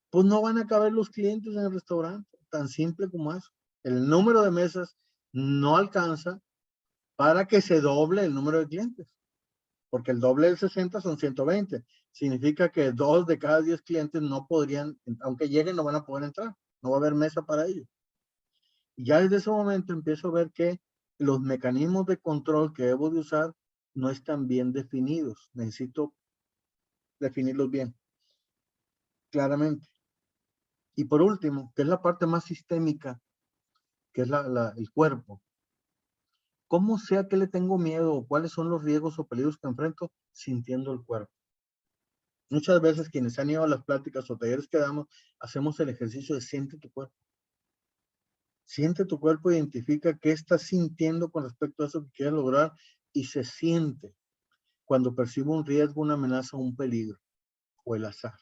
Pues no van a caber los clientes en el restaurante, tan simple como eso. El número de mesas no alcanza para que se doble el número de clientes, porque el doble del 60 son 120. Significa que 2 de cada 10 clientes no podrían, aunque lleguen, no van a poder entrar. No va a haber mesa para ellos. Y ya desde ese momento empiezo a ver que los mecanismos de control que debo de usar no están bien definidos. Necesito definirlos bien, claramente. Y por último, que es la parte más sistémica, que es el cuerpo. ¿Cómo sé a qué le tengo miedo o cuáles son los riesgos o peligros que enfrento? Sintiendo el cuerpo. Muchas veces quienes han ido a las pláticas o talleres que damos, hacemos el ejercicio de siente tu cuerpo. Siente tu cuerpo, identifica qué estás sintiendo con respecto a eso que quieres lograr y se siente cuando percibo un riesgo, una amenaza o un peligro o el azar.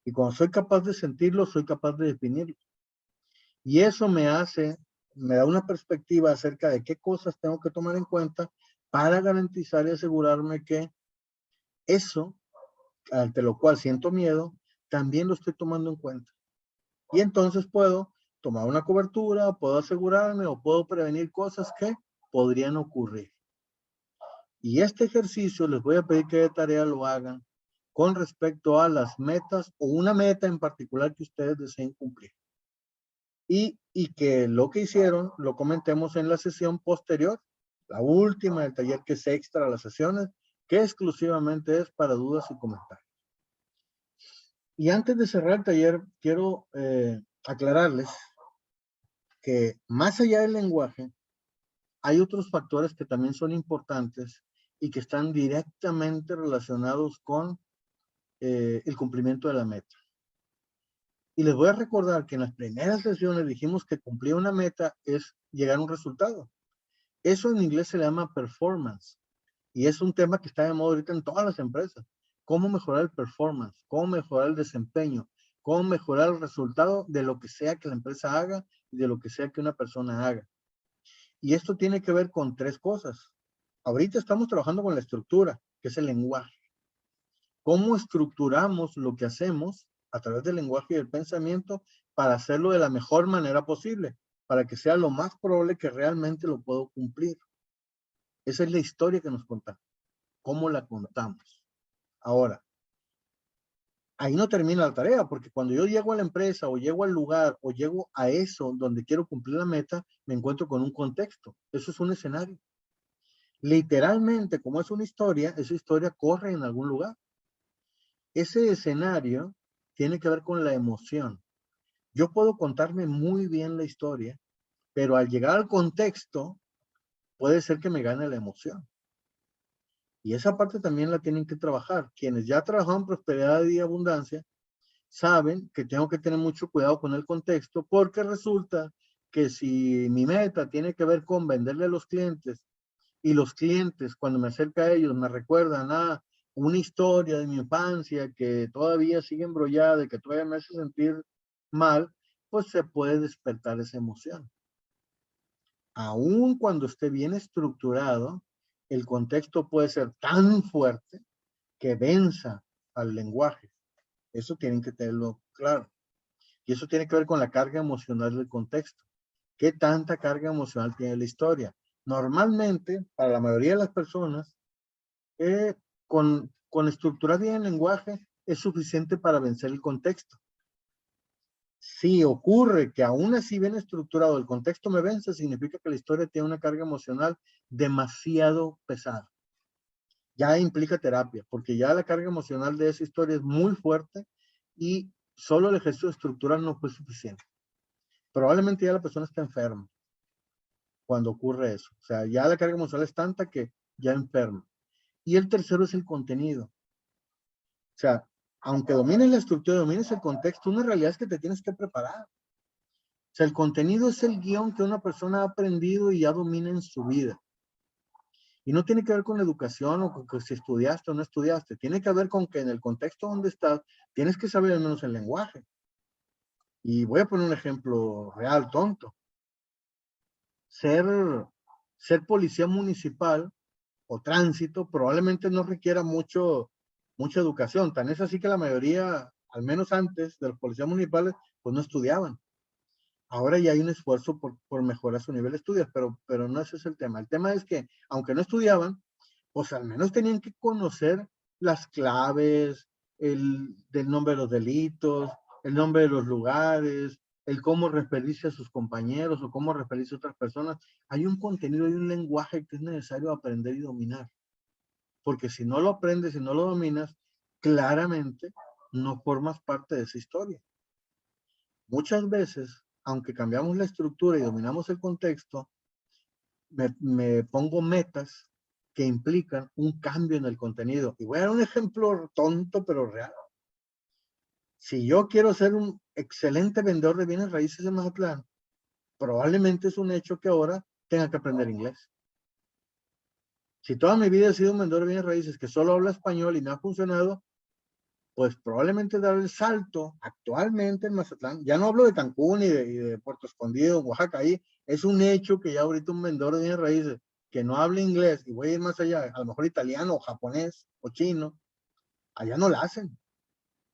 Y cuando soy capaz de sentirlo, soy capaz de definirlo. Y eso me da una perspectiva acerca de qué cosas tengo que tomar en cuenta para garantizar y asegurarme que eso, ante lo cual siento miedo, también lo estoy tomando en cuenta. Y entonces puedo tomar una cobertura, puedo asegurarme o puedo prevenir cosas que podrían ocurrir. Y este ejercicio les voy a pedir que de tarea lo hagan con respecto a las metas o una meta en particular que ustedes deseen cumplir. Y que lo que hicieron lo comentemos en la sesión posterior, la última del taller, que es extra a las sesiones, que exclusivamente es para dudas y comentarios. Y antes de cerrar el taller, quiero aclararles que más allá del lenguaje, hay otros factores que también son importantes y que están directamente relacionados con el cumplimiento de la meta. Y les voy a recordar que en las primeras sesiones dijimos que cumplir una meta es llegar a un resultado. Eso en inglés se le llama performance. Y es un tema que está de moda ahorita en todas las empresas. Cómo mejorar el performance, cómo mejorar el desempeño, cómo mejorar el resultado de lo que sea que la empresa haga y de lo que sea que una persona haga. Y esto tiene que ver con 3 cosas. Ahorita estamos trabajando con la estructura, que es el lenguaje. ¿Cómo estructuramos lo que hacemos a través del lenguaje y del pensamiento para hacerlo de la mejor manera posible? Para que sea lo más probable que realmente lo puedo cumplir. Esa es la historia que nos contamos. ¿Cómo la contamos? Ahora, ahí no termina la tarea, porque cuando yo llego a la empresa o llego al lugar o llego a eso donde quiero cumplir la meta, me encuentro con un contexto. Eso es un escenario. Literalmente, como es una historia, esa historia corre en algún lugar. Ese escenario tiene que ver con la emoción. Yo puedo contarme muy bien la historia, pero al llegar al contexto, puede ser que me gane la emoción. Y esa parte también la tienen que trabajar. Quienes ya trabajan prosperidad y abundancia, saben que tengo que tener mucho cuidado con el contexto, porque resulta que si mi meta tiene que ver con venderle a los clientes, y los clientes cuando me acerca a ellos me recuerdan a una historia de mi infancia que todavía sigue embrollada y que todavía me hace sentir mal, pues se puede despertar esa emoción. Aún cuando esté bien estructurado, el contexto puede ser tan fuerte que venza al lenguaje. Eso tienen que tenerlo claro. Y eso tiene que ver con la carga emocional del contexto. ¿Qué tanta carga emocional tiene la historia? Normalmente, para la mayoría de las personas, con estructurar bien el lenguaje es suficiente para vencer el contexto. Si ocurre que aún así bien estructurado el contexto me vence, significa que la historia tiene una carga emocional demasiado pesada. Ya implica terapia, porque ya la carga emocional de esa historia es muy fuerte y solo el ejercicio estructural no fue suficiente. Probablemente ya la persona está enferma cuando ocurre eso. O sea, ya la carga emocional es tanta que ya enferma. Y el tercero es el contenido. O sea, aunque domines la estructura, domines el contexto, una realidad es que te tienes que preparar. O sea, el contenido es el guión que una persona ha aprendido y ya domina en su vida. Y no tiene que ver con la educación o con que si estudiaste o no estudiaste. Tiene que ver con que en el contexto donde estás, tienes que saber al menos el lenguaje. Y voy a poner un ejemplo real, tonto. Ser policía municipal o tránsito probablemente no requiera mucha educación. Tan es así que la mayoría, al menos antes de los policías municipales, pues no estudiaban. Ahora ya hay un esfuerzo por mejorar su nivel de estudios, pero no ese es el tema. El tema es que, aunque no estudiaban, pues al menos tenían que conocer las claves, del nombre de los delitos, el nombre de los lugares, el cómo referirse a sus compañeros o cómo referirse a otras personas. Hay un contenido y un lenguaje que es necesario aprender y dominar. Porque si no lo aprendes, si no lo dominas, claramente no formas parte de esa historia. Muchas veces, aunque cambiamos la estructura y dominamos el contexto, me pongo metas que implican un cambio en el contenido. Y voy a dar un ejemplo tonto, pero real. Si yo quiero ser un excelente vendedor de bienes raíces en Mazatlán, probablemente es un hecho que ahora tenga que aprender inglés. Si toda mi vida he sido un vendedor de bienes raíces que solo habla español y me ha funcionado, pues probablemente dar el salto actualmente en Mazatlán. Ya no hablo de Cancún y de Puerto Escondido, Oaxaca, ahí es un hecho que ya ahorita un vendedor de bienes raíces que no habla inglés, y voy a ir más allá, a lo mejor italiano o japonés o chino, allá no la hacen.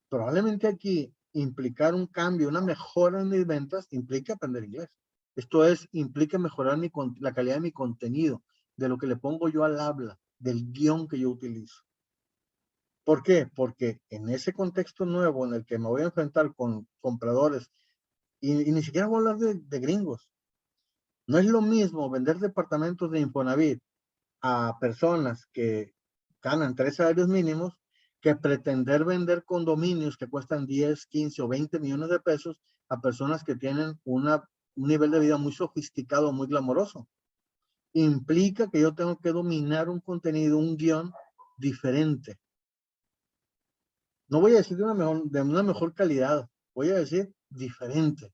Probablemente aquí implicar un cambio, una mejora en mis ventas, implica aprender inglés. Esto es, implica mejorar la calidad de mi contenido, de lo que le pongo yo al habla, del guión que yo utilizo. ¿Por qué? Porque en ese contexto nuevo en el que me voy a enfrentar con compradores, y ni siquiera voy a hablar de gringos, no es lo mismo vender departamentos de Infonavit a personas que ganan 3 salarios mínimos que pretender vender condominios que cuestan 10, 15 o 20 millones de pesos a personas que tienen un nivel de vida muy sofisticado, muy glamoroso. Implica que yo tengo que dominar un contenido, un guión diferente. No voy a decir de una mejor calidad, voy a decir diferente,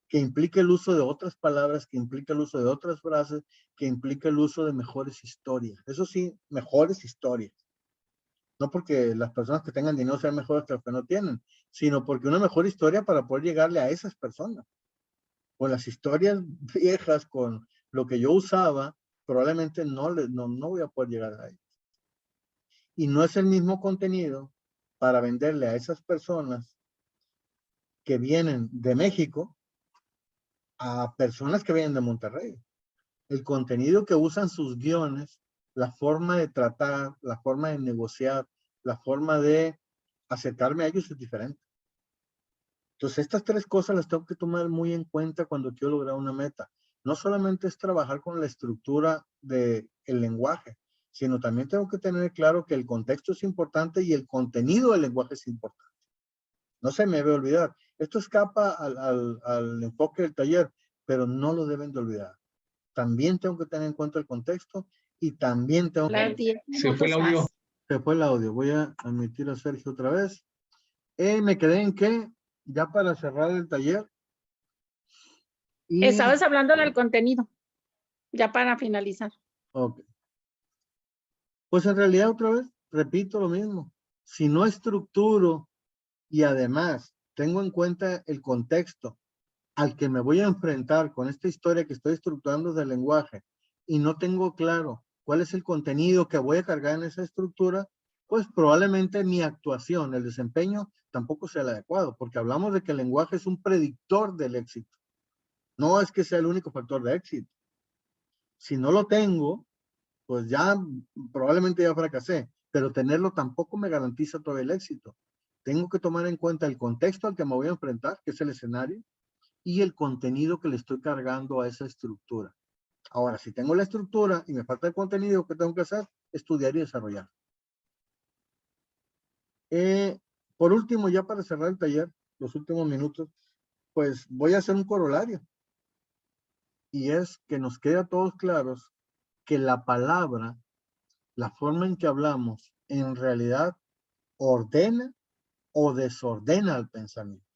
que implica el uso de otras palabras, que implica el uso de otras frases, que implica el uso de mejores historias. Eso sí, mejores historias. No porque las personas que tengan dinero sean mejores que las que no tienen, sino porque una mejor historia para poder llegarle a esas personas. Con las historias viejas, con lo que yo usaba, probablemente no voy a poder llegar a ellos. Y no es el mismo contenido para venderle a esas personas que vienen de México a personas que vienen de Monterrey. El contenido que usan sus guiones, la forma de tratar, la forma de negociar, la forma de acercarme a ellos es diferente. Entonces, estas tres cosas las tengo que tomar muy en cuenta cuando quiero lograr una meta. No solamente es trabajar con la estructura del lenguaje, sino también tengo que tener claro que el contexto es importante y el contenido del lenguaje es importante. No se me debe olvidar. Esto escapa al enfoque del taller, pero no lo deben de olvidar. También tengo que tener en cuenta el contexto y también tengo que... Se fue el audio. Se fue el audio. Voy a admitir a Sergio otra vez. Me quedé en que, ya para cerrar el taller. Estabas hablando del contenido, ya para finalizar. Ok. Pues en realidad otra vez, repito lo mismo. Si no estructuro y además tengo en cuenta el contexto al que me voy a enfrentar con esta historia que estoy estructurando del lenguaje y no tengo claro cuál es el contenido que voy a cargar en esa estructura, pues probablemente mi actuación, el desempeño, tampoco sea el adecuado, porque hablamos de que el lenguaje es un predictor del éxito. No es que sea el único factor de éxito. Si no lo tengo, pues ya probablemente ya fracasé, pero tenerlo tampoco me garantiza todo el éxito. Tengo que tomar en cuenta el contexto al que me voy a enfrentar, que es el escenario, y el contenido que le estoy cargando a esa estructura. Ahora, si tengo la estructura y me falta el contenido, ¿qué tengo que hacer? Estudiar y desarrollar. Por último, ya para cerrar el taller, los últimos minutos, pues voy a hacer un corolario. Y es que nos quede a todos claros que la palabra, la forma en que hablamos, en realidad ordena o desordena el pensamiento.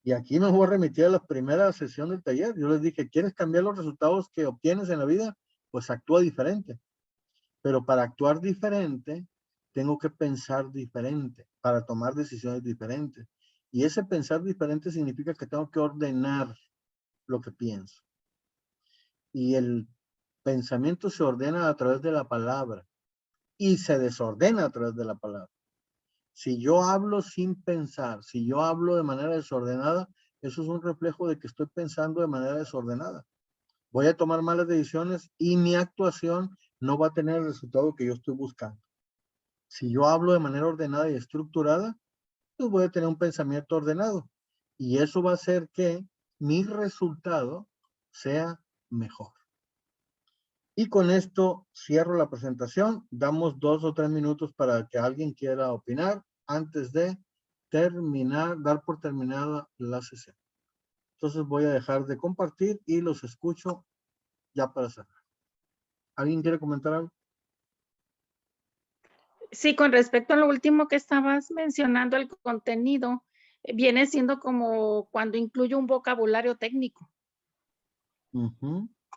Y aquí me voy a remitir a la primera sesión del taller. Yo les dije, ¿quieres cambiar los resultados que obtienes en la vida? Pues actúa diferente. Pero para actuar diferente, tengo que pensar diferente, para tomar decisiones diferentes. Y ese pensar diferente significa que tengo que ordenar lo que pienso. Y el pensamiento se ordena a través de la palabra y se desordena a través de la palabra. Si yo hablo sin pensar, si yo hablo de manera desordenada, eso es un reflejo de que estoy pensando de manera desordenada. Voy a tomar malas decisiones y mi actuación no va a tener el resultado que yo estoy buscando. Si yo hablo de manera ordenada y estructurada, pues voy a tener un pensamiento ordenado. Y eso va a hacer que mi resultado sea mejor. Y con esto cierro la presentación. Damos 2 o 3 minutos para que alguien quiera opinar antes de terminar, dar por terminada la sesión. Entonces voy a dejar de compartir y los escucho ya para cerrar. ¿Alguien quiere comentar algo? Sí, con respecto a lo último que estabas mencionando, el contenido viene siendo como cuando incluye un vocabulario técnico.